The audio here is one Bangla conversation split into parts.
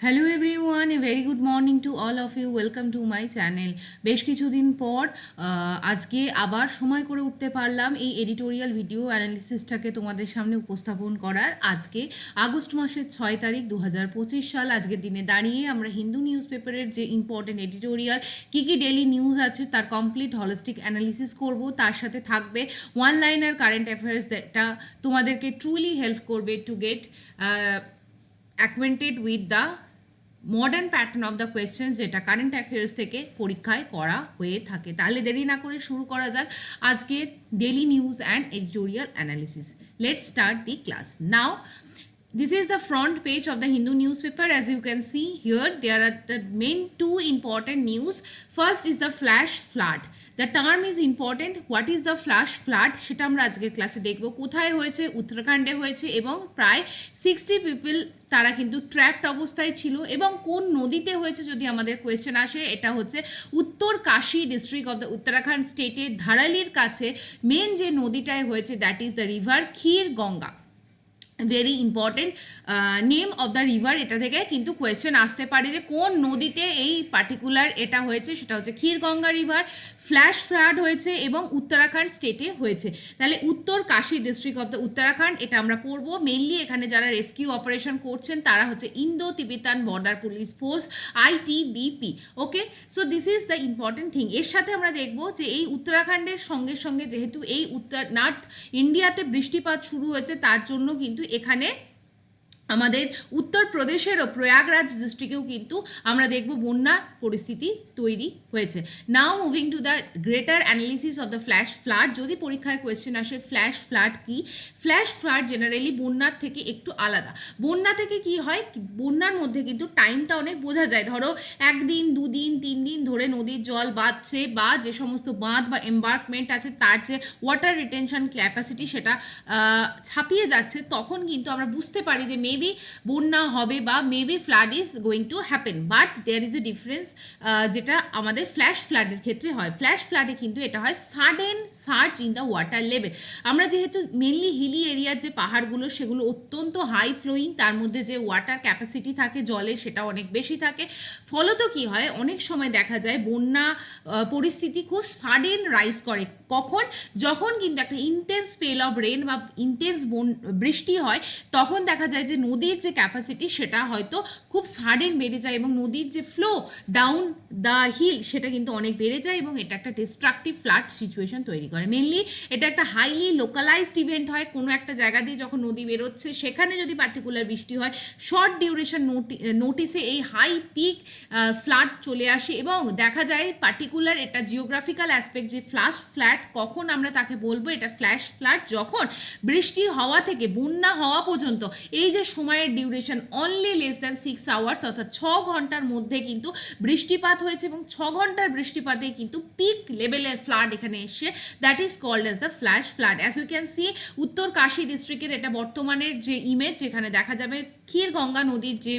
Hello everyone, a very good morning to all of you. Welcome to my channel. বেশ কিছুদিন পর আজকে আবার সময় করে উঠতে পারলাম এই এডিটোরিয়াল ভিডিও অ্যানালিসিসটাকে তোমাদের সামনে উপস্থাপন করার। আজকে আগস্ট মাসের 6 তারিখ 2025 সাল। আজকের দিনে দাঁড়িয়ে আমরা হিন্দু নিউজ পেপারের যে ইম্পর্টেন্ট এডিটোরিয়াল কী কী ডেলি নিউজ আছে তার কমপ্লিট হলিস্টিক অ্যানালিসিস করব। তার সাথে থাকবে ওয়ান লাইনার কারেন্ট অ্যাফেয়ার্স, যেটা তোমাদেরকে ট্রুলি হেল্প করবে to get acquainted with the modern pattern of the question, যেটা কারেন্ট অ্যাফেয়ার্স থেকে পরীক্ষায় করা হয়ে থাকে। তাহলে দেরি না করে শুরু করা যাক আজকের daily news and editorial analysis. Let's start the class now. This is the front page of the Hindu newspaper. As you can see here, there are the main two important news. First is the flash flood. The term is important. What is the flash flood? সেটা আমরা আজকের ক্লাসে দেখব। কোথায় হয়েছে? উত্তরাখণ্ডে হয়েছে এবং প্রায় 60 পিপল তারা কিন্তু ট্র্যাপড অবস্থায় ছিল। এবং কোন নদীতে হয়েছে যদি আমাদের কোয়েশ্চেন আসে, এটা হচ্ছে উত্তর Kashi district of the Uttarakhand স্টেটের ধারালির কাছে মেন যে নদীটায় হয়েছে, that is the river kheer Ganga. Very important name of the river, এটা থেকে কিন্তু কোয়েশ্চেন আসতে পারে যে কোন নদীতে এই পার্টিকুলার এটা হয়েছে। সেটা হচ্ছে ক্ষীরগঙ্গা রিভার। ফ্ল্যাশ ফ্লাড হয়েছে এবং উত্তরাখণ্ড স্টেটে হয়েছে। তাহলে উত্তর Kashi district of the Uttarakhand এটা আমরা পড়বো। মেনলি এখানে যারা রেস্কিউ অপারেশন করছেন তারা হচ্ছে Indo তিবেতান border police force, ITBP। Okay, so this is the important thing. এর সাথে আমরা দেখবো যে এই উত্তরাখণ্ডের সঙ্গে সঙ্গে যেহেতু এই নর্থ ইন্ডিয়াতে বৃষ্টিপাত শুরু হয়েছে, তার জন্য কিন্তু এখানে আমাদের উত্তরপ্রদেশেরও প্রয়াগরাজ ডিস্ট্রিক্টেও কিন্তু আমরা দেখব বন্যার পরিস্থিতি তৈরি হয়েছে। নাও moving to the greater analysis of the flash flood. যদি পরীক্ষায় কোয়েশ্চেন আসে ফ্ল্যাশ ফ্লাড কি, ফ্ল্যাশ ফ্লাড জেনারেলি বন্যার থেকে একটু আলাদা। বন্যা থেকে কি হয়, বন্যার মধ্যে কিন্তু টাইমটা অনেক বোঝা যায়। ধরো একদিন, দুদিন, 3 দিন ধরে নদীর জল বাড়ছে বা যে সমস্ত বাঁধ বা এম্বার্কমেন্ট আছে তার যে ওয়াটার রিটেনশন ক্যাপাসিটি সেটা ছাপিয়ে যাচ্ছে, তখন কিন্তু আমরা বুঝতে পারি যে মেবি বন্যা হবে বা maybe flood is going to happen. But there is a difference, যেটা আমাদের ফ্ল্যাশ ফ্লাডের ক্ষেত্রে হয়। ফ্ল্যাশ ফ্লাডে কিন্তু এটা হয় sudden search in the water level. আমরা যেহেতু মেনলি হিলি এরিয়ার যে পাহাড়গুলো সেগুলো অত্যন্ত হাই ফ্লোয়িং, তার মধ্যে যে ওয়াটার ক্যাপাসিটি থাকে জলের সেটা অনেক বেশি থাকে। ফলত কি হয়, অনেক সময় দেখা যায় বন্যা পরিস্থিতি খুব সাডেন রাইজ করে। কখন? যখন কিন্তু একটা ইন্টেন্স স্পেল অফ রেন বা ইন্টেন্স বৃষ্টি হয়, তখন দেখা যায় যে নদীর যে ক্যাপাসিটি সেটা হয়তো খুব সাডেন বেড়ে যায় এবং নদীর যে ফ্লো ডাউন দ্য হিল সেটা কিন্তু অনেক বেড়ে যায় এবং এটা একটা ডিস্ট্রাকটিভ ফ্লাড সিচুয়েশন তৈরি করে। মেনলি এটা একটা হাইলি লোকালাইজড ইভেন্ট হয়। কোনো একটা জায়গা দিয়ে যখন নদী বেরোচ্ছে সেখানে যদি পার্টিকুলার বৃষ্টি হয়, শর্ট ডিউরেশন নোটিসে এই হাই পিক ফ্লাড চলে আসে এবং দেখা যায় পার্টিকুলার এটা জিওগ্রাফিক্যাল অ্যাসপেক্ট যে ফ্ল্যাশ ফ্লাড কখন আমরা তাকে বলবো এটা ফ্ল্যাশ ফ্লাড, যখন বৃষ্টি হওয়া থেকে বন্যা হওয়া পর্যন্ত এই যে সময়ের duration only less than 6 hours, অর্থাৎ 6 ঘন্টার মধ্যে কিন্তু বৃষ্টিপাত হয়েছে এবং 6 ঘন্টার বৃষ্টিপাতে কিন্তু পিক লেভেলের ফ্লাড এখানে এসছে। That is called as the flash flood. As you can see Uttarkashi ডিস্ট্রিক্টের এটা বর্তমানের যে ইমেজ, যেখানে দেখা যাবে ক্ষীরগঙ্গা নদীর যে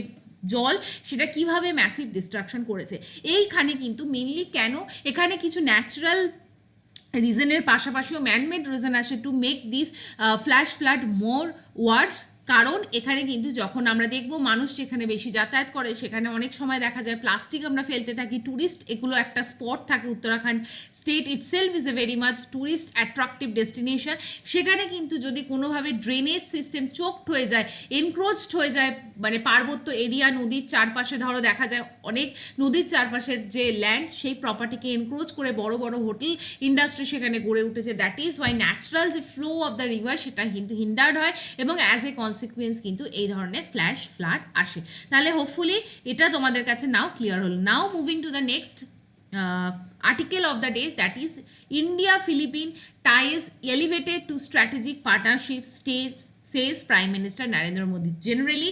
জল সেটা কিভাবে ম্যাসিভ ডিস্ট্রাকশন করেছে। এইখানে কিন্তু মেনলি কেন এখানে কিছু ন্যাচারাল রিজনের পাশাপাশিও ম্যানমেড রিজন আসে to make this flash flood more worse. কারণ এখানে কিন্তু যখন আমরা দেখব মানুষ যেখানে বেশি যাতায়াত করে সেখানে অনেক সময় দেখা যায় প্লাস্টিক আমরা ফেলতে থাকি। ট্যুরিস্ট এগুলো একটা স্পট থাকে। Uttarakhand state itself is a very much tourist attractive destination. সেখানে কিন্তু যদি কোনোভাবে ড্রেনেজ সিস্টেম চোকড হয়ে যায়, এনক্রোচড হয়ে যায়, মানে পার্বত্য এরিয়া নদীর চারপাশে ধরো দেখা যায় অনেক নদীর চারপাশের যে ল্যান্ড সেই প্রপার্টিকে এনক্রোচ করে বড় বড় হোটেল ইন্ডাস্ট্রি সেখানে গড়ে উঠেছে। দ্যাট ইজ ওয়াই ন্যাচারাল যে ফ্লো অফ দ্য রিভার সেটা কিন্তু হিন্ডার্ড হয় এবং অ্যাজ এ কনসিকুয়েন্স কিন্তু এই ধরনের ফ্ল্যাশ ফ্লাড আসে। তাহলে হোপফুলি এটা তোমাদের কাছে নাও ক্লিয়ার হলো। নাও moving to the next article of the day, that is India Philippine ties elevated to strategic partnership says Prime Minister Narendra Modi. Generally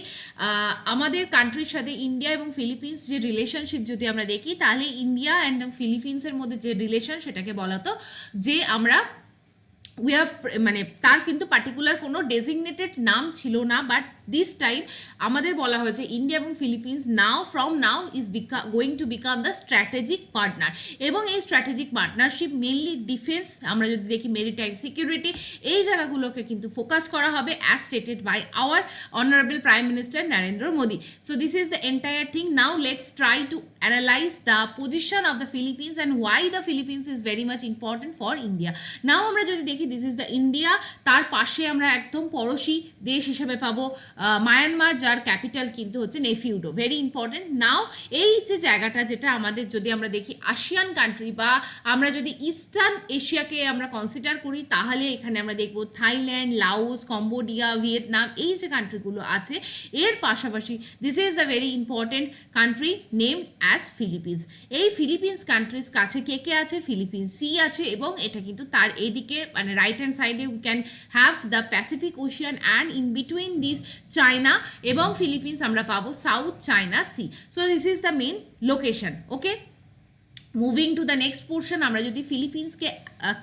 আমাদের কান্ট্রির সাথে ইন্ডিয়া এবং ফিলিপিন্স যে রিলেশনশিপ যদি আমরা দেখি, তাহলে ইন্ডিয়া অ্যান্ড ফিলিপিন্সের মধ্যে যে রিলেশন সেটাকে বলা তো যে আমরা উই হ্যাভ মানে তার কিন্তু পার্টিকুলার কোনো ডেজিগনেটেড নাম ছিল না, বাট দিস টাইম আমাদের বলা হয়েছে ইন্ডিয়া এবং Philippines from now is going to become the strategic partner. এবং এই স্ট্র্যাটেজিক পার্টনারশিপ মেনলি ডিফেন্স, আমরা যদি দেখি মেরিটাইম সিকিউরিটি, এই জায়গাগুলোকে কিন্তু ফোকাস করা হবে as stated by our honourable prime minister Narendra Modi. So this is the entire thing. Now let's try to analyse the position of the Philippines and why the Philippines is very much important for India. Now আমরা যদি দেখি দিস ইজ দ্য ইন্ডিয়া, তার পাশে আমরা একদম পড়োশি দেশ হিসেবে পাবো মায়ানমার, যার ক্যাপিটাল কিন্তু হচ্ছে নেফিউডো, ভেরি ইম্পর্টেন্ট। নাও এই যে জায়গাটা, যেটা আমাদের যদি আমরা দেখি আসিয়ান কান্ট্রি বা আমরা যদি ইস্টার্ন এশিয়াকে আমরা কনসিডার করি, তাহলে এখানে আমরা দেখবো থাইল্যান্ড, লাওস, কম্বোডিয়া, ভিয়েতনাম, এই যে কান্ট্রিগুলো আছে, এর পাশাপাশি this is the very important country name as Philippines. এই ফিলিপিন্স কান্ট্রিজ কাছে কে কে আছে? ফিলিপিন্স সি আছে, এবং এটা কিন্তু তার এইদিকে মানে রাইট হ্যান্ড সাইডে we can have the Pacific Ocean, and in between this China এবং ফিলিপিন্স আমরা পাবো South China Sea. So this is the main location. Okay, moving to the next portion, আমরা যদি ফিলিপিন্সকে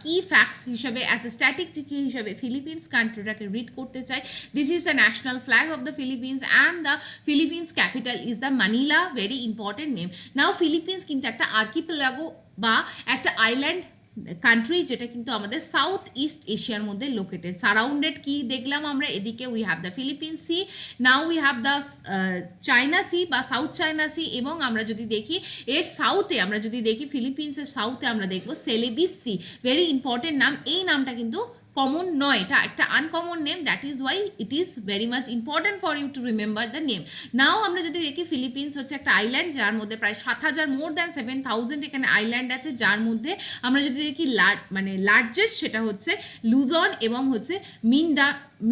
কি ফ্যাক্টস হিসাবে অ্যাজ এ স্ট্যাটিস্টিক হিসাবে ফিলিপিন্স কান্ট্রিটাকে রিড করতে চাই, this is the national flag of the Philippines and the Philippines capital is the Manila, very important name. Now Philippines কিন্তু একটা আর্কিপেলাগো বা একটা আইল্যান্ড কান্ট্রি, যেটা কিন্তু আমাদের সাউথ ইস্ট এশিয়ার মধ্যে লোকেটেড। সারাউন্ডেড কি দেখলাম আমরা, এদিকে we have the Philippines Sea, now we have the China Sea বা সাউথ চায়না সি, এবং আমরা যদি দেখি এর সাউথে, আমরা যদি দেখি ফিলিপিন্সের সাউথে আমরা দেখবো সেলেবিস সি, ভেরি ইম্পর্টেন্ট নাম। এই নামটা কিন্তু কমন নয়, এটা একটা uncommon name, that is why it is very much important for you to remember the name. Now আমরা যদি দেখি ফিলিপিন্স হচ্ছে একটা আইল্যান্ড, যার মধ্যে প্রায় 7,000 মোর দ্যান 7,000 এখানে আইল্যান্ড আছে, যার মধ্যে আমরা যদি দেখি মানে লার্জেস্ট সেটা হচ্ছে লুজন এবং হচ্ছে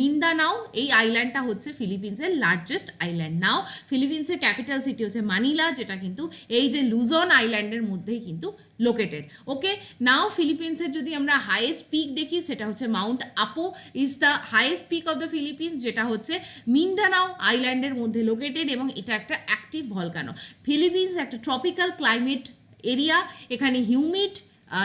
মিন্দানাও, এই আইল্যান্ডটা হচ্ছে ফিলিপিন্সের লার্জেস্ট আইল্যান্ড। নাও ফিলিপিন্সের ক্যাপিটাল সিটি হচ্ছে মানিলা, যেটা কিন্তু এই যে লুজন আইল্যান্ডের মধ্যেই কিন্তু লোকেটেড। ওকে, নাও ফিলিপিন্সের যদি আমরা হাইয়েস্ট পিক দেখি, সেটা হচ্ছে মাউন্ট আপো is the highest peak of the Philippines, যেটা হচ্ছে মিন্দানাও আইল্যান্ডের মধ্যে লোকেটেড, এবং এটা একটা অ্যাক্টিভ ভলকানো। ফিলিপিন্স একটা ট্রপিক্যাল ক্লাইমেট এরিয়া, এখানে হিউমিড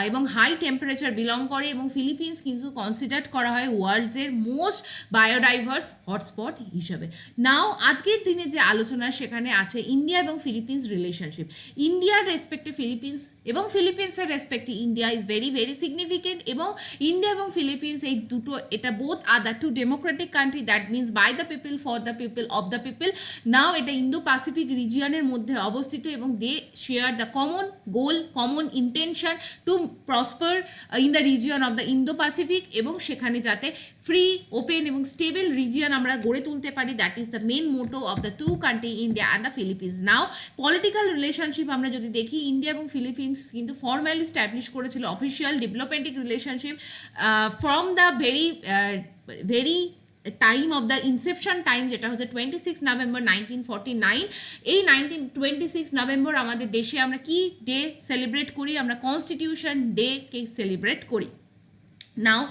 এবং হাই টেম্পারেচার বিলং করে, এবং ফিলিপিন্স কিন্তু কনসিডার করা হয় ওয়ার্ল্ডসের মোস্ট বায়োডাইভার্স হটস্পট হিসাবে। নাও আজকের দিনে যে আলোচনা, সেখানে আছে ইন্ডিয়া এবং ফিলিপিন্স রিলেশনশিপ। ইন্ডিয়ার রেসপেক্টে ফিলিপিন্স এবং ফিলিপিন্সের রেসপেক্টে India is very very significant, এবং ইন্ডিয়া এবং ফিলিপিন্স এই দুটো, এটা both are the two democratic country, that means by the people, for the people, of the people. Now এটা ইন্দো প্যাসিফিক রিজিয়নের মধ্যে অবস্থিত, এবং they share the common goal, common intention to prosper in the region of the Indo Pacific, এবং সেখানে যাতে ফ্রি, ওপেন এবং স্টেবল রিজিয়ন আমরা গড়ে তুলতে পারি, that is the main motto of the two country, India and the Philippines. Now political relationship আমরা যদি দেখি, ইন্ডিয়া এবং ফিলিপিন্স কিন্তু ফর্মালি স্ট্যাবলিশ করেছিল official diplomatic relationship from the very time of the inception time, যেটা হচ্ছে 26 নভেম্বর 1949। এই 26 নভেম্বর আমাদের দেশে আমরা কি ডে সেলিব্রেট করি? আমরা কনস্টিটিউশন ডে কে সেলিব্রেট করি। নাও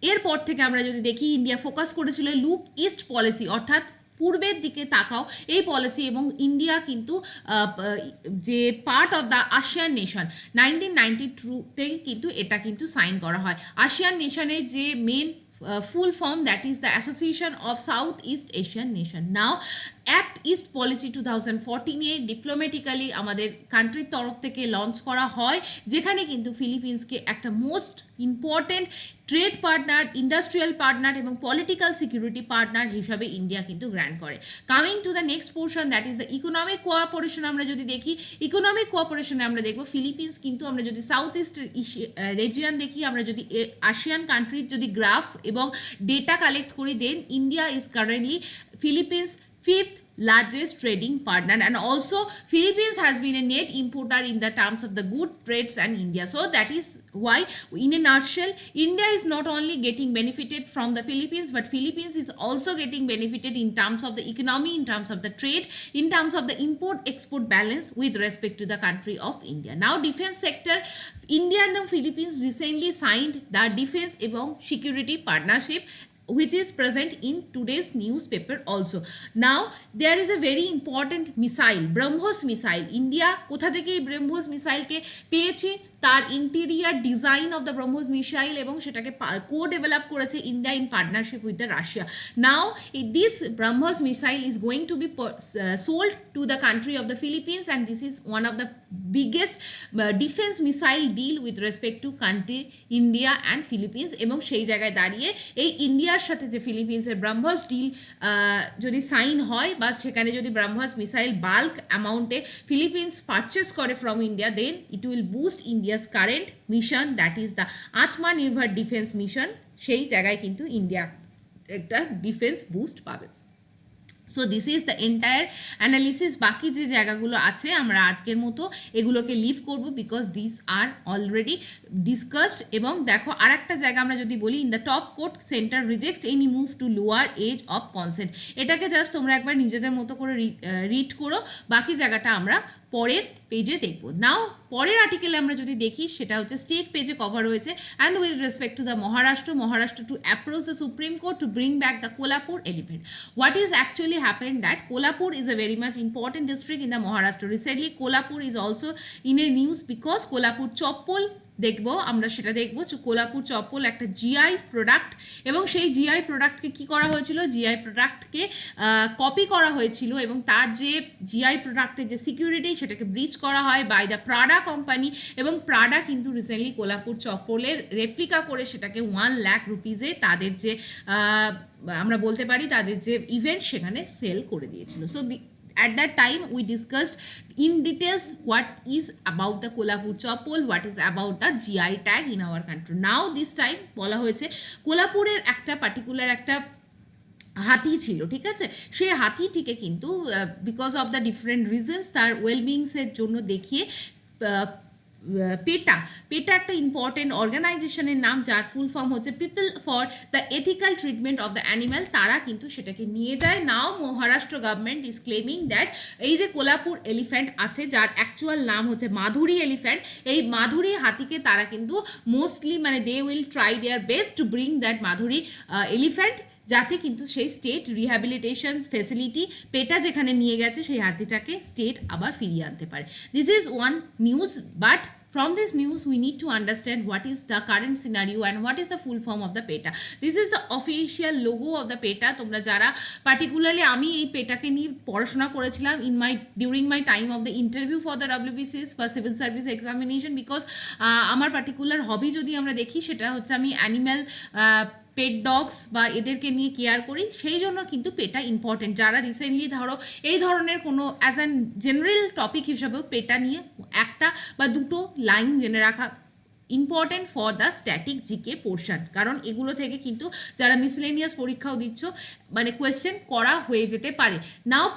এরপর থেকে আমরা যদি দেখি, ইন্ডিয়া ফোকাস করেছিল লুক ইস্ট পলিসি, অর্থাৎ পূর্বের দিকে তাকাও, এই পলিসি, এবং ইন্ডিয়া কিন্তু যে part of the ASEAN nation 1992-তে কিন্তু এটা কিন্তু সাইন করা হয়। আসিয়ান নেশনের যে main full form, that is the Association of Southeast Asian Nation. Now act east policy 2014-এ ডিপ্লোম্যাটিক্যালি আমাদের কান্ট্রির তরফ থেকে লঞ্চ করা হয়, যেখানে কিন্তু ফিলিপিন্সকে একটা most important trade partner, industrial partner এবং পলিটিক্যাল সিকিউরিটি পার্টনার হিসাবে ইন্ডিয়া কিন্তু গ্র্যান্ট করে। Coming to the next portion, that is the economic cooperation. আমরা যদি দেখি ইকোনমিক কোঅপারেশনে আমরা দেখব ফিলিপিন্স কিন্তু, আমরা যদি সাউথ ইস্ট রিজিয়ন দেখি, আমরা যদি আসিয়ান কান্ট্রির যদি গ্রাফ এবং ডেটা কালেক্ট করি, then India is currently Philippines' fifth largest trading partner, and also Philippines has been a net importer in the terms of the good trades and India. So that is why, in a nutshell, India is not only getting benefited from the Philippines, but Philippines is also getting benefited in terms of the economy, in terms of the trade, in terms of the import-export balance with respect to the country of India. Now defense sector, India and the Philippines recently signed the defense এবং security partnership which is present in today's newspaper also. Now there is a very important missile, BrahMos missile. India কোথা থেকে এই BrahMos missile কে পেয়েছে, তার interior design of the BrahMos missile এবং সেটাকে কো ডেভেলপ করেছে India in partnership with the Russia. Now this BrahMos missile is going to be sold to the country of the Philippines and this is one of the biggest defence missile deal with respect to country India and Philippines. এবং সেই জায়গায় দাঁড়িয়ে এই ইন্ডিয়ার সাথে যে ফিলিপিন্সের ব্রহ্মোস ডিল যদি সাইন হয় বা সেখানে যদি ব্রহ্মোস মিসাইল বাল্ক অ্যামাউন্টে ফিলিপিন্স পারচেস করে from India, then it will boost India's current mission, that is the Atmanirbhar defense mission। সেই জায়গায় কিন্তু ইন্ডিয়া একটা ডিফেন্স বুস্ট পাবে। So this is the entire analysis. বাকি যে জায়গাগুলো আছে আমরা আজকের মতো এগুলোকে লিভ করব, because this are already discussed. এবং দেখো আর একটা জায়গা আমরা যদি বলি, in the top court centre rejects any move to lower age of consent. এটাকে জাস্ট তোমরা একবার নিজেদের মতো করে রিড করো, বাকি জায়গাটা আমরা পরের পেজে দেখবো। নাও পরের আর্টিকেলে আমরা যদি দেখি সেটা হচ্ছে স্টেট পেজে কভার হয়েছে, and with respect to the Maharashtra to approach the Supreme Court to bring back the Kolhapur elephant. What is actually happened that Kolhapur is a very much important district in the Maharashtra. Recently Kolhapur is also in a news because Kolhapur চপ্পল দেখবো আমরা, সেটা দেখবো কোলাপুর চপ্পল একটা জিআই প্রোডাক্ট, এবং সেই জিআই প্রোডাক্টকে কী করা হয়েছিল, জিআই প্রোডাক্টকে কপি করা হয়েছিল এবং তার যে জিআই প্রোডাক্টের যে সিকিউরিটি সেটাকে ব্রিচ করা হয় বাই দ্য প্রাডা কোম্পানি। এবং প্রাডা কিন্তু রিসেন্টলি কোলাপুর চপ্পলের রেপ্লিকা করে সেটাকে 1 লাখ রুপিজে তাদের যে আমরা বলতে পারি তাদের যে ইভেন্ট সেখানে সেল করে দিয়েছিল। So at that time we discussed in details what is about the Kolhapur choppol, what is about the GI tag in our country. Now this time বলা হয়েছে কোলাপুরের একটা পার্টিকুলার একটা হাতি ছিল, ঠিক আছে, সেই হাতিটিকে কিন্তু because of the different reasons তার ওয়েলবিংসের জন্য দেখিয়ে পেটা একটা ইম্পর্টেন্ট অর্গানাইজেশনের নাম, যার ফুল ফর্ম হচ্ছে people for the ethical treatment of the animal, তারা কিন্তু সেটাকে নিয়ে যায়। Now Maharashtra government is claiming that এই যে কোলাপুর এলিফ্যান্ট আছে যার অ্যাকচুয়াল নাম হচ্ছে মাধুরী এলিফ্যান্ট, এই মাধুরী হাতিকে তারা কিন্তু মোস্টলি মানে they will try their best to bring that Madhuri elephant, যাতে কিন্তু সেই স্টেট রিহ্যাবিলিটেশন ফেসিলিটি পেটা যেখানে নিয়ে গেছে সেই হাতিটাকে স্টেট আবার ফিরিয়ে আনতে পারে। This is one news, but from this news we need to understand what is the current scenario and what is the full form of the PETA. This is the official logo of the PETA. তোমরা যারা particularly আমি এই পেটাকে নিয়ে পড়াশোনা করেছিলাম during my time of the interview for the WBCS for civil service examination, because আমার পার্টিকুলার হবি যদি আমরা দেখি সেটা হচ্ছে আমি অ্যানিম্যাল পেট ডগস বা এদেরকে নিয়ে কেয়ার করি, সেই জন্য কিন্তু পেটা ইম্পর্টেন্ট। যারা রিসেন্টলি ধরো এই ধরনের কোনো অ্যাজ অ্যান জেনারেল টপিক হিসাবেও পেটা নিয়ে একটা বা দুটো লাইন জেনে রাখা important for the static GK portion, কারণ এগুলো থেকে কিন্তু যারা মিসলেনিয়াস পরীক্ষাও দিচ্ছ মানে কোয়েশ্চেন করা হয়ে যেতে পারে। নাও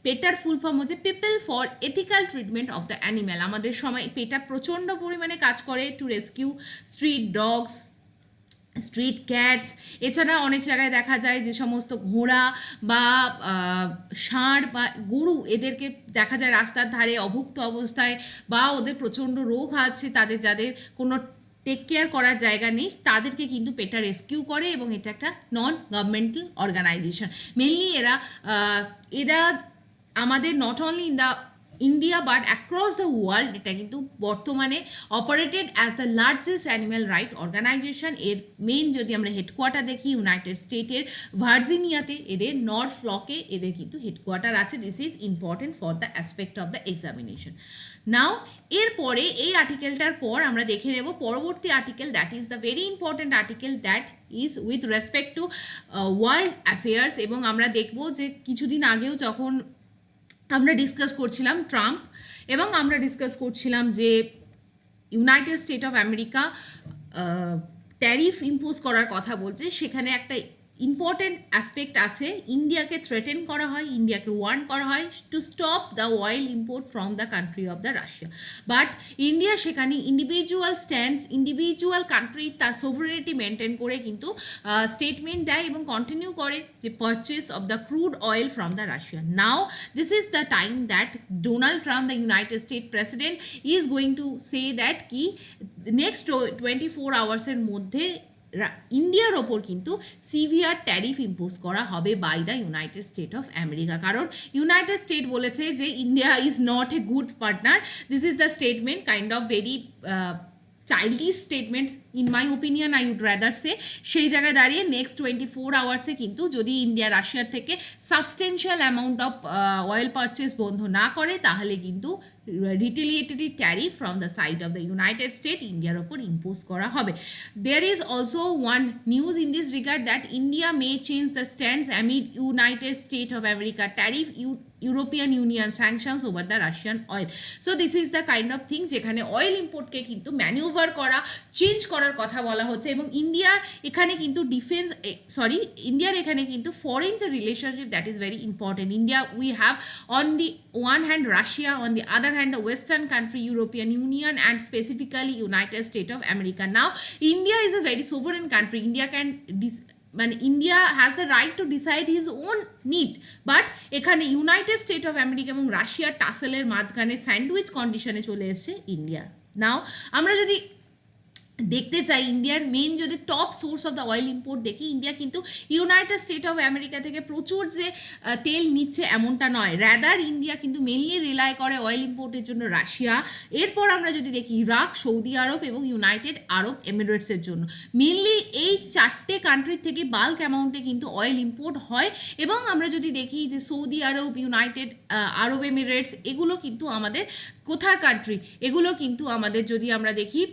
পেটার ফুল ফর্ম হচ্ছে people for ethical treatment of the animal. আমাদের সময় পেটা প্রচণ্ড পরিমাণে কাজ করে to rescue street dogs, street cats. এছাড়া অনেক জায়গায় দেখা যায় যে সমস্ত ঘোড়া বা ষাঁড় বা গরু এদেরকে দেখা যায় রাস্তার ধারে অভুক্ত অবস্থায় বা ওদের প্রচণ্ড রোগ আছে, যাদের কোনো টেক কেয়ার করার জায়গা নেই, তাদেরকে কিন্তু পেটা রেস্কিউ করে এবং এটা একটা নন গভর্নমেন্টাল অর্গানাইজেশন। মেনলি এরা আমাদের not only in the India but across the world এটা কিন্তু বর্তমানে operated as the largest animal right organisation. এর মেন যদি আমরা হেডকোয়ার্টার দেখি ইউনাইটেড স্টেটের ভার্জিনিয়াতে, এদের নর্থ ফ্লকে এদের কিন্তু হেডকোয়ার্টার আছে। This is important for the aspect of the examination. Now এরপরে এই আর্টিকেলটার পর আমরা দেখে নেব পরবর্তী article, that is the very important article that is with respect to world affairs. এবং আমরা দেখব যে কিছুদিন আগেও যখন আমরা ডিসকাস করছিলাম ট্রাম্প এবং আমরা ডিসকাস করছিলাম যে United State of America tariff impose করার কথা বলছে, সেখানে একটা ইম্পর্টেন্ট অ্যাসপেক্ট আছে, ইন্ডিয়াকে থ্রেটেন করা হয়, ইন্ডিয়াকে ওয়ার্ন করা হয় to stop the oil import from the country of the Russia. But India সেখানে ইন্ডিভিজুয়াল স্ট্যান্ডস, ইন্ডিভিজুয়াল কান্ট্রি তার সোভারেনিটি মেনটেন করে কিন্তু স্টেটমেন্ট দেয় এবং কন্টিনিউ করে যে purchase of the crude oil from the Russia. Now this is the time that Donald Trump the United State president is going to say that কি নেক্সট 24 আওয়ার্সের মধ্যে ইন্ডিয়ার ওপর কিন্তু সিভিয়ার ট্যারিফ ইম্পোজ করা হবে by the United State of America, কারণ ইউনাইটেড স্টেট বলেছে যে India is not a good partner. This is the statement, kind of very childish statement in my opinion, I would rather say. সেই জায়গায় দাঁড়িয়ে নেক্সট 24 আওয়ার্সে কিন্তু যদি ইন্ডিয়া রাশিয়ার থেকে substantial amount of oil purchase বন্ধ না করে, তাহলে কিন্তু retaliatory tariff from the side of the United State ইন্ডিয়ার ওপর ইম্পোজ করা হবে। There is also one news in this regard that India may change the stands amid United State of America tariff European Union sanctions over the Russian oil. So this is the kind of thing যেখানে অয়েল ইম্পোর্টকে কিন্তু ম্যানিউভার করা, চেঞ্জ করার কথা বলা হচ্ছে। এবং ইন্ডিয়ার এখানে কিন্তু ইন্ডিয়ার এখানে কিন্তু ফরেন যে relationship, that is very important. India, we have on the one hand Russia, on the other hand the western country European Union and specifically United States of America. Now India is a very sovereign country. India can India has the right to decide his own need, but এখানে ইউনাইটেড স্টেট অফ আমেরিকা এবং রাশিয়ার টাসেলের মাঝখানে স্যান্ডউইচ কন্ডিশনে চলে এসেছে ইন্ডিয়া। নাও আমরা যদি দেখতে চাই ইন্ডিয়ার মেন যদি top source of the oil import দেখি, ইন্ডিয়া কিন্তু ইউনাইটেড স্টেট অফ আমেরিকা থেকে প্রচুর যে তেল নিচ্ছে এমনটা নয়, র্যাদার ইন্ডিয়া কিন্তু মেনলি রিলাই করে অয়েল ইম্পোর্টের জন্য রাশিয়া। এরপর আমরা যদি দেখি ইরাক, সৌদি আরব এবং ইউনাইটেড আরব এমিরেটসের জন্য। মেনলি এই চারটে কান্ট্রির থেকে বাল্ক অ্যামাউন্টে কিন্তু অয়েল ইম্পোর্ট হয়। এবং আমরা যদি দেখি যে Saudi Arab, United Arab Emirates, এগুলো কিন্তু আমাদের কোথার কান্ট্রি, এগুলো কিন্তু আমাদের যদি আমরা দেখি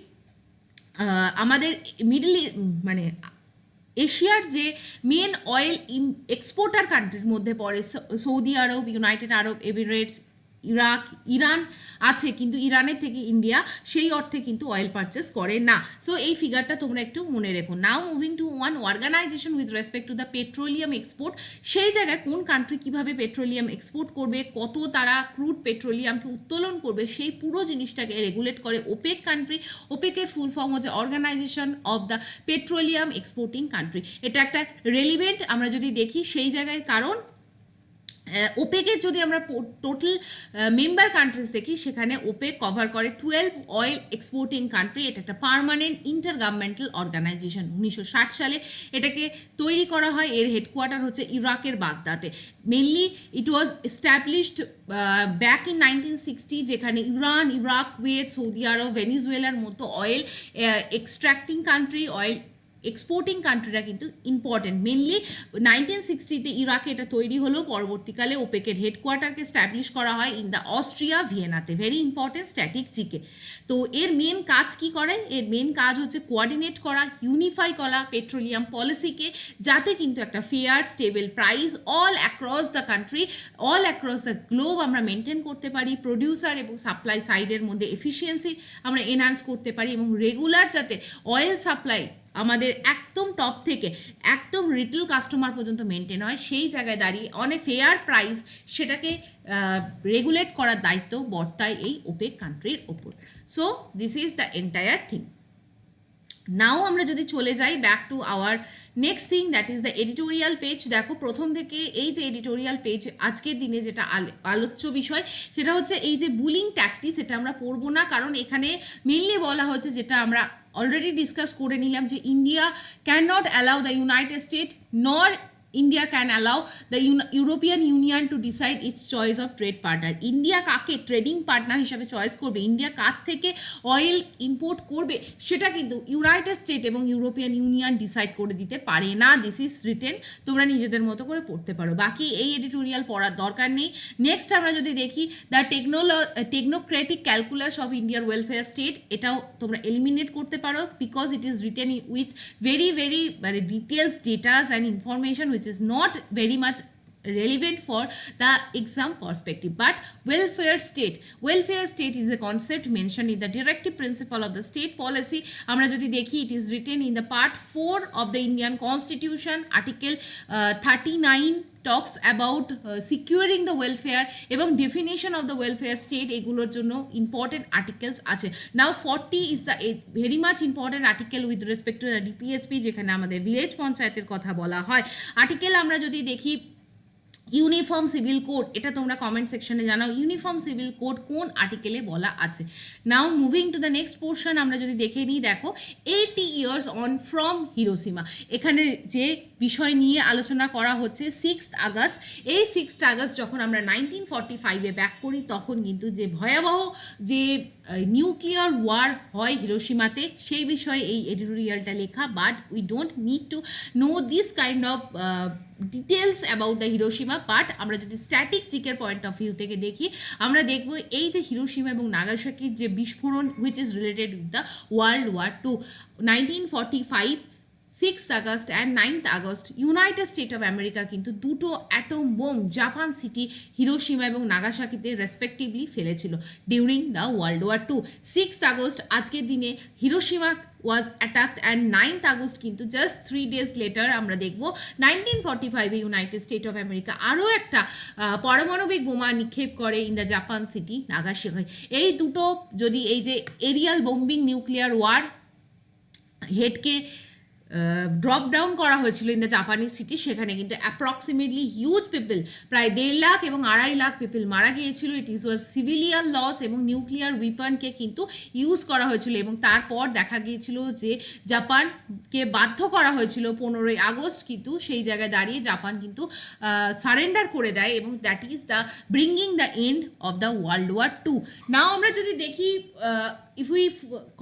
আমাদের এশিয়ার যে মেন অয়েল এক্সপোর্টার কান্ট্রির মধ্যে পড়ে Saudi Arab, United Arab Emirates, Iraq, Iran আছে, কিন্তু ইরানের থেকে ইন্ডিয়া সেই অর্থে কিন্তু অয়েল পারচেস করে না। সো এই ফিগারটা তোমরা একটু মনে রেখো। Now moving to one organisation with respect to the petroleum export. সেই জায়গায় কোন কান্ট্রি কীভাবে পেট্রোলিয়াম এক্সপোর্ট করবে, কত তারা ক্রুড পেট্রোলিয়ামকে উত্তোলন করবে, সেই পুরো জিনিসটাকে রেগুলেট করে ওপেক কান্ট্রি। ওপেকের ফুল ফর্ম হচ্ছে organisation of the petroleum exporting country. এটা একটা রেলিভেন্ট আমরা যদি দেখি সেই জায়গায়, কারণ ওপেকের যদি আমরা টোটাল মেম্বার কান্ট্রিজ দেখি, সেখানে ওপেক কভার করে 12 অয়েল এক্সপোর্টিং কান্ট্রি। এটা একটা পার্মানেন্ট ইন্টার গভর্নমেন্টাল অর্গানাইজেশন। 1960 সালে এটাকে তৈরি করা হয়। এর হেডকোয়ার্টার হচ্ছে ইরাকের বাগদাদে। Mainly it was established back in 1960, যেখানে Iran, Iraq, Kuwait, Saudi Arab, ভেনিজুয়েলার মতো oil extracting country, oil exporting কান্ট্রিরা কিন্তু ইম্পর্টেন্ট। মেনলি 1960-তে ইরাকে এটা তৈরি হলো। পরবর্তীকালে ওপেকের হেডকোয়ার্টারকে স্ট্যাবলিশ করা হয় ইন দ্য অস্ট্রিয়া, ভিয়েনাতে। ভেরি ইম্পর্টেন্ট স্ট্র্যাটেজিকে। তো এর মেন কাজ কি করে? এর মেন কাজ হচ্ছে কোঅর্ডিনেট করা, ইউনিফাই করা পেট্রোলিয়াম পলিসিকে, যাতে কিন্তু একটা fair stable price all across the country, all across the globe আমরা মেনটেন করতে পারি। প্রডিউসার এবং সাপ্লাই সাইডের মধ্যে এফিসিয়েন্সি আমরা এনহান্স করতে পারি, এবং রেগুলার যাতে অয়েল সাপ্লাই আমাদের একদম টপ থেকে একদম রিটেল কাস্টমার পর্যন্ত মেনটেন হয়, সেই জায়গায় দাঁড়িয়ে অন এ ফেয়ার প্রাইস সেটাকে রেগুলেট করার দায়িত্ব বর্তায় এই ওপেক কান্ট্রির ওপর। So this is the entire thing. Now আমরা যদি চলে যাই back to our next thing, that is the editorial page. দেখো প্রথম থেকে এই যে এডিটোরিয়াল পেজ, আজকের দিনে যেটা আলোচ্য বিষয় সেটা হচ্ছে এই যে বুলিং ট্যাকটিক্স। এটা আমরা পড়বো না, কারণ এখানে মেনলি বলা হচ্ছে, যেটা আমরা অলরেডি ডিসকাস করে নিলাম, যে India can not allow the United state নর India can allow the European Union to decide its choice of trade partner. India কাকে ট্রেডিং পার্টনার হিসাবে চয়েস করবে, ইন্ডিয়া কার থেকে অয়েল ইম্পোর্ট করবে, সেটা কিন্তু ইউনাইটেড স্টেট এবং ইউরোপিয়ান ইউনিয়ন ডিসাইড করে দিতে পারে না। দিস ইজ রিটেন, তোমরা নিজেদের মতো করে পড়তে পারো। বাকি এই এডিটোরিয়াল পড়ার দরকার নেই। নেক্সট আমরা যদি দেখি দ্য টেকনোক্রেটিক ক্যালকুলাস অফ ইন্ডিয়ার ওয়েলফেয়ার স্টেট, এটাও তোমরা এলিমিনেট করতে পারো, because it is written with very details ডেটাস and information which is not very much relevant for the exam perspective. But welfare state is a concept mentioned in the directive principle of the state policy. আমরা যদি দেখি, it is written in the part 4 of the Indian Constitution, article 39 talks about securing the welfare এবং definition of the welfare state, এগুলোর জন্য important articles আছে। Now 40 is the very much important article with respect to the DPSP, যেখানে আমাদের ভিলেজ পঞ্চায়েতের কথা বলা হয়। আর্টিকেল আমরা যদি দেখি ইউনিফর্ম সিভিল কোড, এটা তোমরা কমেন্ট সেকশনে জানাও ইউনিফর্ম সিভিল কোড কোন আর্টিকেলে বলা আছে। নাও moving to the next portion, আমরা যদি দেখে নিই, দেখো 80 ইয়ার্স অন ফ্রম হিরোশিমা। এখানে যে বিষয় নিয়ে আলোচনা করা হচ্ছে 6th আগস্ট। এই 6th আগস্ট যখন আমরা 1945-এ ব্যাক করি, তখন কিন্তু যে ভয়াবহ যে নিউক্লিয়ার ওয়ার হয় হিরোশিমাতে, সেই বিষয়ে এই এডিটোরিয়ালটা লেখা। But we don't need to know this kind of details about the Hiroshima. But আমরা যদি স্ট্যাটিক জিকের পয়েন্ট অফ ভিউ থেকে দেখি, আমরা দেখব এই যে হিরোশিমা এবং নাগাসাকির যে বিস্ফোরণ, which is related with the world war two, 1945 6th August and 9th August United State of America কিন্তু দুটো atom bomb Japan city Hiroshima এবং নাগাসাকিতে রেসপেক্টিভলি ফেলেছিল during the world war two. 6th August আজকের দিনে Hiroshima was attacked and 9th August কিন্তু জাস্ট 3 days later আমরা দেখব 1945-এ ইউনাইটেড স্টেট অফ আমেরিকা আরও একটা পারমাণবিক বোমা নিক্ষেপ করে in the Japan city Nagasaki. এই দুটো যদি এই যে এরিয়াল বোম্বিং নিউক্লিয়ার ওয়ার হেডকে ড্রপ ডাউন করা হয়েছিল ইন দ্য জাপানিজ সিটি, সেখানে কিন্তু অ্যাপ্রক্সিমেটলি হিউজ পিপল, প্রায় 1.5 লাখ এবং 2.5 লাখ পিপল মারা গিয়েছিল। It is was civilian loss এবং নিউক্লিয়ার উইপনকে কিন্তু ইউজ করা হয়েছিল। এবং তারপর দেখা গিয়েছিল যে জাপানকে বাধ্য করা হয়েছিল 15ই আগস্ট, কিন্তু সেই জায়গায় দাঁড়িয়ে জাপান কিন্তু সারেন্ডার করে দেয় এবং that is the bringing the end of the world war two. Now আমরা যদি দেখি, if we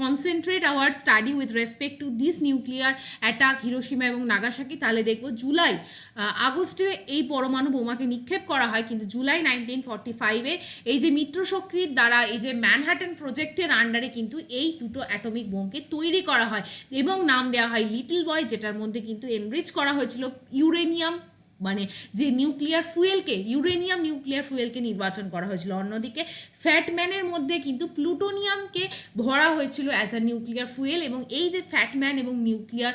concentrate our study with respect to this nuclear attack Hiroshima এবং নাগাসাকি, তাহলে দেখব জুলাই আগস্টে এই পরমাণু বোমাকে নিক্ষেপ করা হয়, কিন্তু জুলাই 1945-এ এই যে মিত্রশক্তির দ্বারা এই যে ম্যানহাটন প্রজেক্টের আন্ডারে কিন্তু এই দুটো অ্যাটমিক বোমকে তৈরি করা হয় এবং নাম দেওয়া হয় লিটল বয়, যেটার মধ্যে কিন্তু এনরিচ করা হয়েছিল ইউরেনিয়াম, মানে যে নিউক্লিয়ার ফুয়েলকে, ইউরেনিয়াম নিউক্লিয়ার ফুয়েলকে নির্বাচন করা হয়েছিল। অন্যদিকে ফ্যাটম্যানের মধ্যে কিন্তু প্লুটোনিয়ামকে ভরা হয়েছিল অ্যাজ আ নিউক্লিয়ার ফুয়েল। এবং এই যে ফ্যাটম্যান এবং নিউক্লিয়ার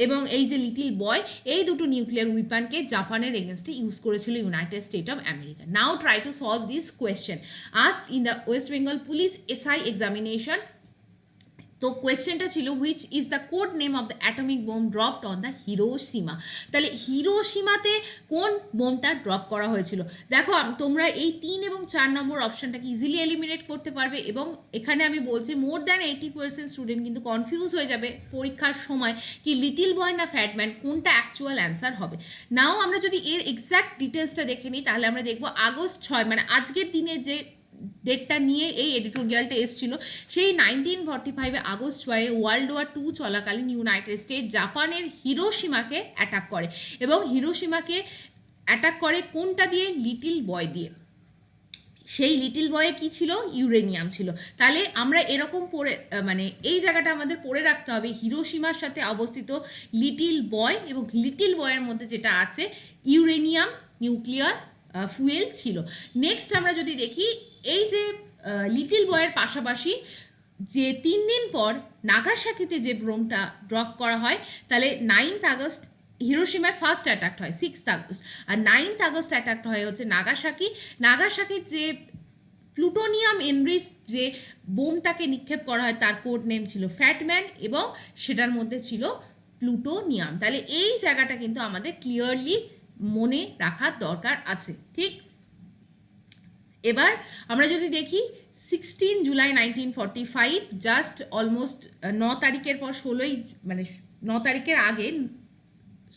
এবং এই যে লিটিল বয়, এই দুটো নিউক্লিয়ার উইপানকে জাপানের এগেনস্টে ইউজ করেছিল United State of America. Now try to solve this question asked in the West Bengal police SI examination. তো কোয়েশ্চেনটা ছিল which is the code name of the atomic bomb dropped on the Hiroshima. তাহলে হিরোশিমাতে কোন বোমটা ড্রপ করা হয়েছিল? দেখো তোমরা এই 3 এবং 4 নম্বর অপশানটাকে ইজিলি এলিমিনেট করতে পারবে। এবং এখানে আমি বলছি মোর দ্যান 80% স্টুডেন্ট কিন্তু কনফিউজ হয়ে যাবে পরীক্ষার সময় কি লিটিল বয় না ফ্যাটম্যান, কোনটা অ্যাকচুয়াল অ্যান্সার হবে। নাও আমরা যদি এর এক্স্যাক্ট ডিটেলসটা দেখে নিই, তাহলে আমরা দেখবো আগস্ট 6, মানে আজকের দিনে যে ডেটটা নিয়ে এই এডিটোরিয়ালটা এসেছিল, সেই 1945-এ আগস্ট 6-এ ওয়ার্ল্ড ওয়ার 2 চলাকালীন ইউনাইটেড স্টেট জাপানের হিরোশিমাকে অ্যাটাক করে। এবং হিরোশিমাকে অ্যাটাক করে কোনটা দিয়ে? লিটিল বয় দিয়ে। সেই লিটিল বয়ে কি ছিল? ইউরেনিয়াম ছিল। তাহলে আমরা এরকম পড়ে, মানে এই জায়গাটা আমাদের পড়ে রাখতে হবে, হিরোশিমার সাথে অবস্থিত লিটিল বয় এবং লিটিল বয়ের মধ্যে যেটা আছে ইউরেনিয়াম নিউক্লিয়ার ফুয়েল ছিল। নেক্সট আমরা যদি দেখি, এই যে লিটিল বয়ের পাশাপাশি যে 3 দিন পর নাগাসাকিতে যে বোমটা ড্রপ করা হয়, তাহলে 9th আগস্ট হিরোশিমায় ফার্স্ট অ্যাটাক হয় 6th আগস্ট, আর 9th আগস্ট অ্যাটাক হয় হচ্ছে নাগাসাকি। নাগাসাকির যে প্লুটোনিয়াম এনরিচ যে বোমটাকে নিক্ষেপ করা হয় তার কোড নেম ছিল ফ্যাটম্যান এবং সেটার মধ্যে ছিল প্লুটোনিয়াম। তাহলে এই জায়গাটা কিন্তু আমাদের ক্লিয়ারলি মনে রাখার দরকার আছে, ঠিক? এবার আমরা যদি দেখি 16 জুলাই 1945, জাস্ট অলমোস্ট 9 তারিখের পর 16ই, মানে 9 তারিখের আগে,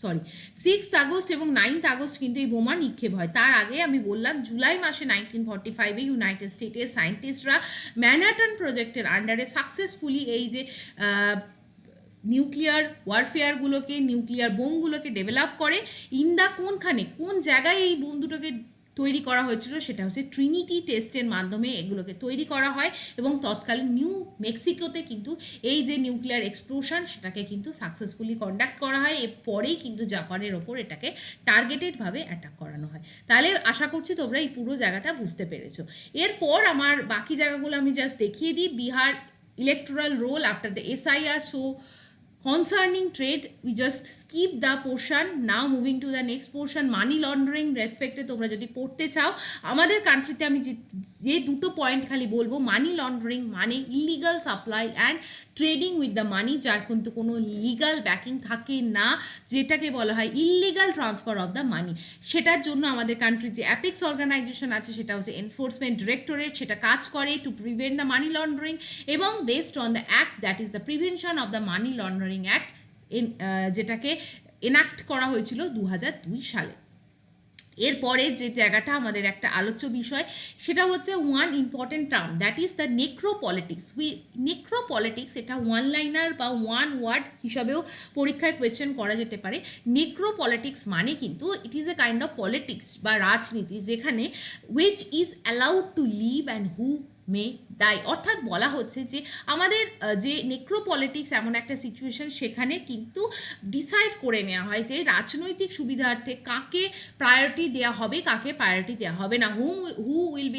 সরি 6th আগস্ট এবং 9th আগস্ট কিন্তু এই বোমা নিক্ষেপ হয়। তার আগে আমি বললাম জুলাই মাসে 1945-এ ইউনাইটেড স্টেটের সায়েন্টিস্টরা ম্যানহাটন প্রজেক্টের আন্ডারে সাকসেসফুলি এই যে নিউক্লিয়ার ওয়ারফেয়ারগুলোকে, নিউক্লিয়ার বোমগুলোকে ডেভেলপ করে। ইন্দা কোনখানে, কোন জায়গায় এই বোম দুটোকে তৈরি করা হয়েছিল, সেটা হচ্ছে ট্রিনিটি টেস্টের মাধ্যমে এগুলোকে তৈরি করা হয়। এবং তৎকালীন নিউ মেক্সিকোতে কিন্তু এই যে নিউক্লিয়ার এক্সপ্লোশন, সেটাকে কিন্তু সাকসেসফুলি কন্ডাক্ট করা হয়। এরপরেই কিন্তু জাপানের ওপর এটাকে টার্গেটেডভাবে অ্যাটাক করানো হয়। তাহলে আশা করছি তোমরা এই পুরো জায়গাটা বুঝতে পেরেছো। এরপর আমার বাকি জায়গাগুলো আমি জাস্ট দেখিয়ে দিই। Bihar electoral role after the SIR, so Concerning trade, we just skip the portion. Now moving to the next portion, money laundering রেসপেক্টে তোমরা যদি পড়তে চাও, আমাদের কান্ট্রিতে আমি যে দুটো পয়েন্ট খালি বলবো, মানি লন্ডারিং মানে illegal supply and trading with the money, যার কিন্তু কোনো লিগাল ব্যাকিং থাকে না, যেটাকে বলা হয় ইলিগাল ট্রান্সফার অফ দ্য মানি। সেটার জন্য আমাদের কান্ট্রির যে অ্যাপেক্স অর্গানাইজেশন আছে সেটা হচ্ছে এনফোর্সমেন্ট ডিরেক্টরেট, সেটা কাজ করে to prevent the money laundering, এবং based on the act that is the prevention of the money laundering act, যেটাকে এনাক্ট করা হয়েছিল 2002 সালে। এরপরে যে জায়গাটা আমাদের একটা আলোচ্য বিষয়, সেটা হচ্ছে one important term, that is the necropolitics. Necropolitics এটা ওয়ান লাইনার বা ওয়ান ওয়ার্ড হিসাবেও পরীক্ষায় কোয়েশ্চেন করা যেতে পারে। নেক্রোপলিটিক্স মানে কিন্তু it is a kind of politics বা রাজনীতি, যেখানে which is allowed to live and who may die. অর্থাৎ বলা হচ্ছে যে আমাদের যে নেক্রোপলিটিক্স এমন একটা সিচুয়েশন, সেখানে কিন্তু ডিসাইড করে নেওয়া হয় যে রাজনৈতিক সুবিধার্থে কাকে প্রায়োরিটি দেওয়া হবে, কাকে প্রায়োরিটি দেওয়া হবে না, who will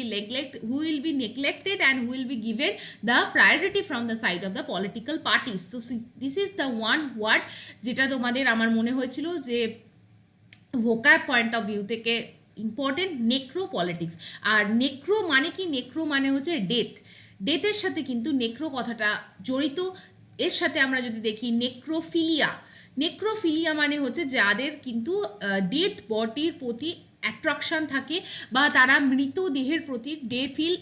be neglected and who will be given the priority from the side of the political parties. তো this is the one word যেটা তোমাদের আমার মনে হয়েছিল যে ভোকাব পয়েন্ট অফ ভিউ থেকে ইম্পর্টেন্ট, নেক্রোপলিটিক্স। আর নেক্রো মানে কি? নেক্রো মানে হচ্ছে ডেথের সাথে কিন্তু নেক্রো কথাটা জড়িত। এর সাথে আমরা যদি দেখি নেক্রোফিলিয়া মানে হচ্ছে যাদের কিন্তু ডেথ বডির প্রতি অ্যাট্রাকশন থাকে, বা তারা মৃতদেহের প্রতি they feel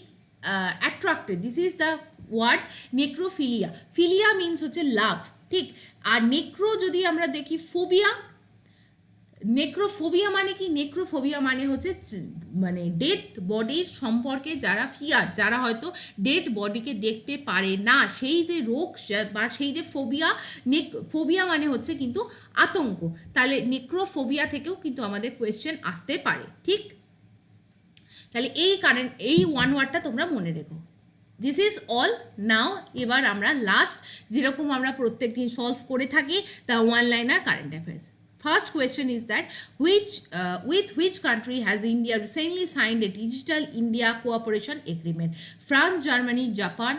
attracted. This is the word necrophilia. Philia means হচ্ছে লাভ, ঠিক। আর নেক্রো যদি আমরা দেখি নেক্রোফোবিয়া মানে কি? নেক্রোফোবিয়া মানে হচ্ছে মানে ডেড বডির সম্পর্কে যারা ফিয়ার, যারা হয়তো ডেড বডিকে দেখতে পারে না, সেই যে রোগ বা সেই যে ফোবিয়া মানে হচ্ছে কিন্তু আতঙ্ক। তাহলে নেক্রোফোবিয়া থেকেও কিন্তু আমাদের কোয়েশ্চেন আসতে পারে, ঠিক। তাহলে এই ওয়ান ওয়ার্ডটা তোমরা মনে রেখো। This is all. নাও এবার আমরা লাস্ট, যেরকম আমরা প্রত্যেক দিন সলভ করে থাকি, the one liner current affairs. First question is that with which country has India recently signed a Digital India Cooperation Agreement? France, Germany, Japan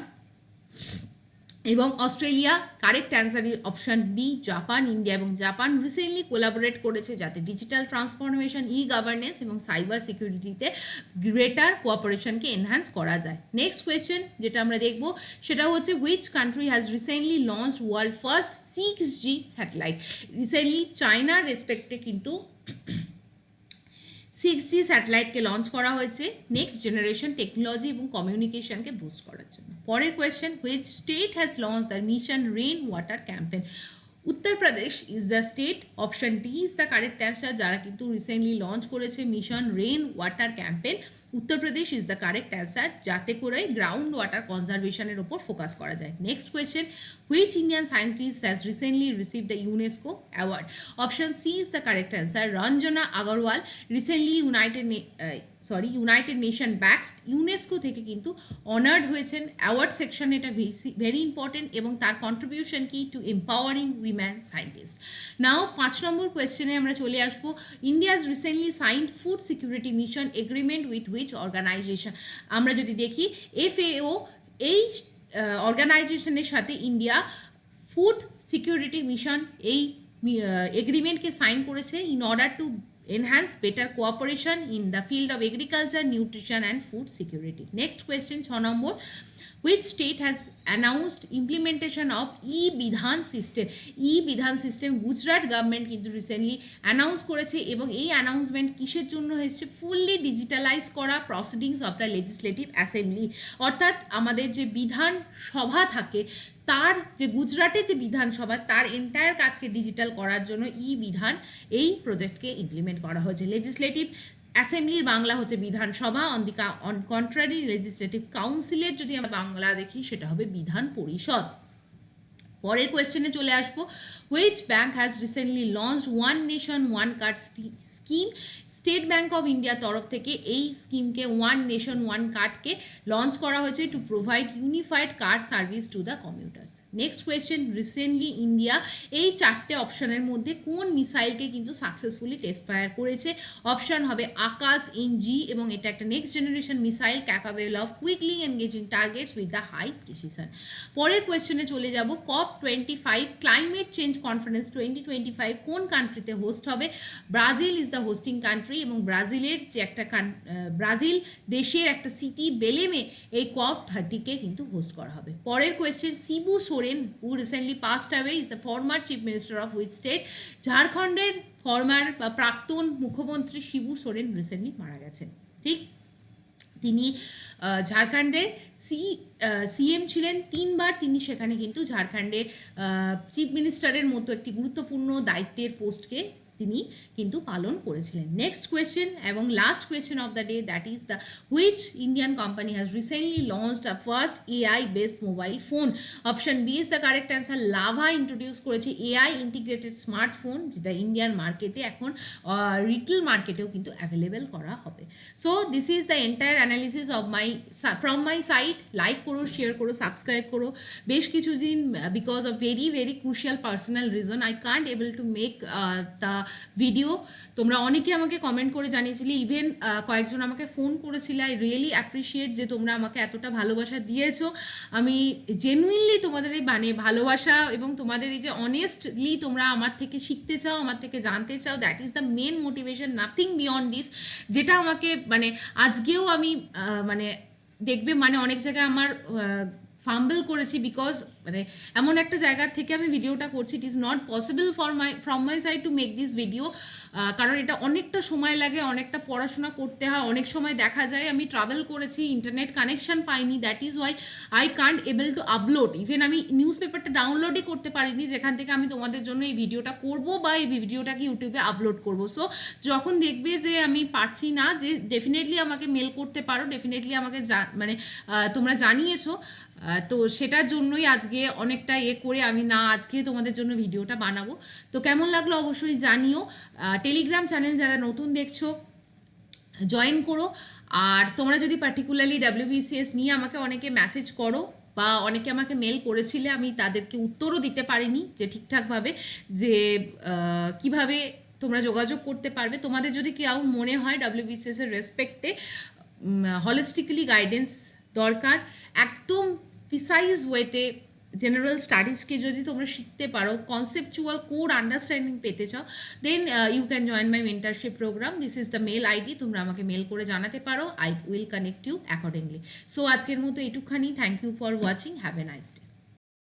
এবং Australia. Correct answer option B, Japan. India এবং জাপান রিসেন্টলি কোলাবোরেট করেছে যাতে ডিজিটাল ট্রান্সফরমেশন, ই গভর্নেন্স এবং সাইবার সিকিউরিটিতে গ্রেটার কোঅপারেশনকে এনহ্যান্স করা যায়। নেক্সট কোয়েশ্চেন যেটা আমরা দেখব সেটা হচ্ছে which country has recently launched world first 6G satellite. Recently চায়নার রেসপেক্টে কিন্তু 6G স্যাটেলাইটকে লঞ্চ করা হয়েছে নেক্সট জেনারেশন টেকনোলজি এবং কমিউনিকেশনকে বুস্ট করার জন্য। পরের question, which state has launch the mission rain water campaign. Uttar Pradesh is the state. Option D is the correct answer, যারা কিন্তু রিসেন্টলি লঞ্চ করেছে mission rain water campaign. Uttar Pradesh is the correct answer, যাতে করে গ্রাউন্ড ওয়াটার কনজারভেশনের ওপর ফোকাস করা যায়। Next question, which Indian scientist has recently receive the UNESCO award. Option C is the correct answer, Ranjana Agarwal recently United Nation ব্যাক্সড UNESCO থেকে কিন্তু অনার্ড হয়েছেন। অ্যাওয়ার্ড সেকশন এটা ভেরি ইম্পর্টেন্ট, এবং তার কন্ট্রিবিউশন কি to empowering women scientist. Now 5 number কোয়েশ্চেনে আমরা চলে আসবো। India's recently signed food security mission agreement with which organisation. আমরা যদি দেখি FAO, এই অর্গানাইজেশনের সাথে ইন্ডিয়া ফুড সিকিউরিটি মিশন এই এগ্রিমেন্টকে সাইন করেছে in order to enhance better cooperation in the field of agriculture, nutrition and food security. Next question, 6 number, which state has announced implementation of e-Bidhan system? e-Bidhan system Gujarat government কিন্তু রিসেন্টলি অ্যানাউন্স করেছে, এবং এই অ্যানাউন্সমেন্ট কিসের জন্য হয়েছে? ফুললি ডিজিটালাইজ করা proceedings of the legislative assembly. অর্থাৎ আমাদের যে বিধান সভা থাকে, তার যে গুজরাটের যে বিধানসভা, তার এন্টায়ার কাজকে ডিজিটাল করার জন্য বিধান এই প্রজেক্টকে ইমপ্লিমেন্ট করা হয়েছে। লেজিসলেটিভ অ্যাসেম্বলির বাংলা হচ্ছে বিধানসভা, অন কন্ট্রারি লেজিসলেটিভ কাউন্সিলের যদি আমরা বাংলা দেখি সেটা হবে বিধান পরিষদ। পরের কোয়েশ্চেনে চলে আসবো, which bank has recently launched one nation one card scheme. State Bank of ইন্ডিয়ার তরফ থেকে এই স্কিমকে ওয়ান নেশন ওয়ান কার্ডকে লঞ্চ করা হয়েছে to provide unified card service to the commuters. Next question, recently India এই চারটে অপশানের মধ্যে কোন মিসাইলকে কিন্তু সাকসেসফুলি টেস্ট ফায়ার করেছে? অপশান হবে আকাশ, এনজি, এবং এটা একটা next generation missile capable of quickly engaging targets with the high precision. পরের কোয়েশ্চেনে চলে যাব, COP25 ক্লাইমেট চেঞ্জ কনফারেন্স 2025 কোন কান্ট্রিতে হোস্ট হবে? Brazil is the hosting country, এবং ব্রাজিলের যে একটা ব্রাজিল দেশের একটা সিটি বেলেমে এই COP30কে কিন্তু হোস্ট করা হবে। পরের question, Shibu Soren who recently passed away is the former chief minister of which state? ঝাড়খণ্ডের ফর্মার বা প্রাক্তন মুখ্যমন্ত্রী শিবু সোরেন রিসেন্টলি মারা গেছেন। ঠিক, তিনি ঝাড়খণ্ডের সিএম ছিলেন 3 বার। তিনি সেখানে কিন্তু ঝাড়খণ্ডে চিফ মিনিস্টারের মতো একটি গুরুত্বপূর্ণ দায়িত্বের পোস্টকে তিনি কিন্তু পালন করেছিলেন। নেক্সট কোয়েশ্চেন এবং last question of the day, that is the which Indian company has recently launched a first AI based mobile phone? Option B is the correct answer. Lava introduce করেছে এআই ইন্টিগ্রেটেড স্মার্টফোন, যেটা ইন্ডিয়ান মার্কেটে এখন রিটেল মার্কেটেও কিন্তু অ্যাভেলেবেল করা হবে। So this is the entire analysis of from my side. Like করো, শেয়ার করো, সাবস্ক্রাইব করো। বেশ কিছুদিন because of very very crucial personal reason I can't able to make the video. তোমরা অনেকে আমাকে কমেন্ট করে জানিয়েছিলে, ইভেন কয়েকজন আমাকে ফোন করেছিলে। আই রিয়েলি অ্যাপ্রিসিয়েট যে তোমরা আমাকে এতটা ভালোবাসা দিয়েছো। আমি জেনুইনলি তোমাদের এই ভালোবাসা এবং তোমাদের এই যে অনেস্টলি তোমরা আমার থেকে শিখতে চাও, আমার থেকে জানতে চাও, that is the main motivation, nothing beyond this. যেটা আমাকে আজকেও আমি দেখবে অনেক জায়গায় আমার ফাম্বল করেছি, বিকজ এমন একটা জায়গার থেকে আমি ভিডিওটা করছি। It is not possible from my side two make this video, কারণ এটা অনেকটা সময় লাগে, অনেকটা পড়াশোনা করতে হয়। অনেক সময় দেখা যায় আমি ট্রাভেল করেছি, ইন্টারনেট কানেকশন পাইনি, that is Y I can't able to upload. Even আমি নিউজ পেপারটা ডাউনলোডই করতে পারিনি, যেখান থেকে আমি তোমাদের জন্য এই ভিডিওটা করব বা এই ভিডিওটাকে ইউটিউবে আপলোড করব। সো যখন দেখবে যে আমি পারছি না, যে ডেফিনেটলি আমাকে মেল করতে পারো, ডেফিনেটলি আমাকে তোমরা জানিয়েছো, তো সেটার জন্যই আজকে অনেকটা করে আমি আজকে তোমাদের জন্য ভিডিওটা বানাবো। তো কেমন লাগলো অবশ্যই জানিও। টেলিগ্রাম চ্যানেল যারা নতুন দেখছো জয়েন করো। আর তোমরা যদি পার্টিকুলারলি WBCS নিয়ে আমাকে অনেকে মেসেজ করো বা অনেকে আমাকে মেল করেছিলে, আমি তাদেরকে উত্তরও দিতে পারিনি যে ঠিকঠাকভাবে, যে কিভাবে তোমরা যোগাযোগ করতে পারবে। তোমাদের যদি কেউ মনে হয় WBCS এর রেসপেক্টে হলিস্টিক্যালি গাইডেন্স দরকার, একদম প্রিসাইজ ওয়েতে জেনারেল স্টাডিজকে যদি তোমরা শিখতে পারো, কনসেপচুয়াল কোর আন্ডারস্ট্যান্ডিং পেতে চাও, then you can join my mentorship program. This is the mail ID, তোমরা আমাকে মেল করে জানাতে পারো। I will connect you accordingly. So আজকের মতো এইটুখানি। Thank you for watching. Have a nice day.